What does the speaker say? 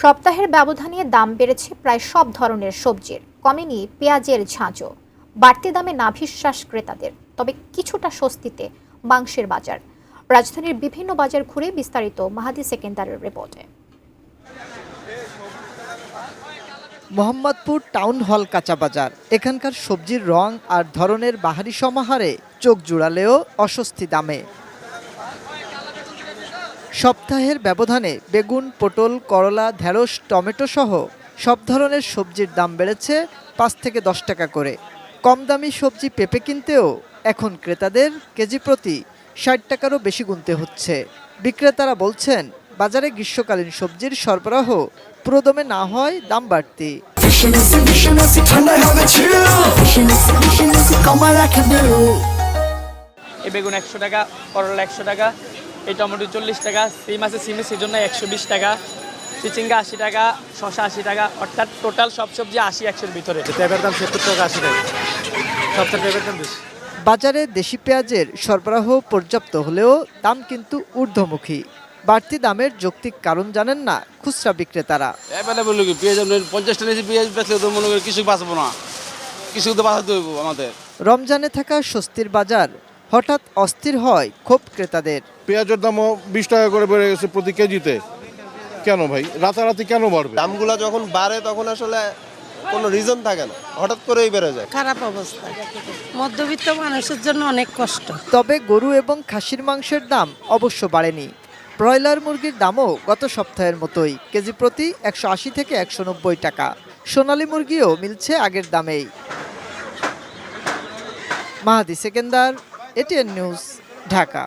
সপ্তাহের ব্যবধানে দাম বেড়েছে প্রায় সব ধরনের সবজির, কমেনি পেঁয়াজের ঝাঁঝও। বাড়তি দামে নাভিশ্বাস ক্রেতাদের, তবে কিছুটা স্বস্তিতে মাংসের বাজার। রাজধানীর বিভিন্ন বাজার ঘুরে বিস্তারিত মাহাদি সেকেন্দারের রিপোর্টে। মোহাম্মদপুর টাউন হল কাঁচা বাজার। এখানকার সবজির রং আর ধরনের বাহারি সমাহারে চোখ জুড়ালেও অস্বস্তি দামে। সপ্তাহের ব্যবধানে বেগুন, পটল, করলা, ঢেঁড়স, টমেটো সহ সব ধরনের সবজির দাম বেড়েছে ৫ থেকে ১০ টাকা করে। কম দামি সবজি পেঁপে কিনতেও এখন ক্রেতাদের কেজি প্রতি ৬০ টাকারও বেশি গুনতে হচ্ছে। বিক্রেতারা বলছেন, বাজারে গ্রীষ্মকালীন সবজির সরবরাহ পুরোদমে না হয় দাম বাড়তি। এই বেগুন ১০০ টাকা, করলা ১০০ টাকা, এই টমেটো ৪০ টাকা, সিম আছে সিমের সেজন্য ১২০ টাকা, চিচিঙ্গা ৮০ টাকা, শসা ৮০ টাকা, অর্থাৎ টোটাল সব সবজি ৮০-১০০-র ভিতরে। পেঁপের দাম ৭০ টাকা ৮০ টাকা, সবচেয়ে পেঁপের দাম বেশি। বাজারে দেশি পেঁয়াজের সরবরাহ পর্যাপ্ত হলেও দাম কিন্তু ঊর্ধ্বমুখী। বাড়তি দামের যৌক্তিক কারণ জানেন না খুচরা বিক্রেতারা। অ্যাভেলেবল পেঁয়াজ ৫০ টাকা পেঁয়াজ বেচলে তো মনে করি কিছু বাঁচবো না, কিছু তো বাঁচাতে হইব আমাদের। রমজানে থাকা স্বস্তির বাজার হঠাৎ অস্থির হয় ক্ষোভ ক্রেতাদের। পেঁয়াজের দামও ২০ টাকা করে বেড়ে গেছে প্রতি কেজিতে। কেন ভাই, রাতারাতি কেন বাড়বে? দামগুলো যখন বাড়ে তখন আসলে কোনো রিজন থাকে না, হঠাৎ করেই বেড়ে যায়। খারাপ অবস্থা, মধ্যবিত্ত মানুষের জন্য অনেক কষ্ট। তবে গরু এবং খাসির মাংসের দাম অবশ্য বাড়েনি। ব্রয়লার মুরগির দামও গত সপ্তাহের মতোই, কেজি প্রতি ১৮০ থেকে ১৯০ টাকা। সোনালী মুরগিও মিলছে আগের দামেই। মাহাদি সেকেন্দার, এটিএন নিউজ, ঢাকা।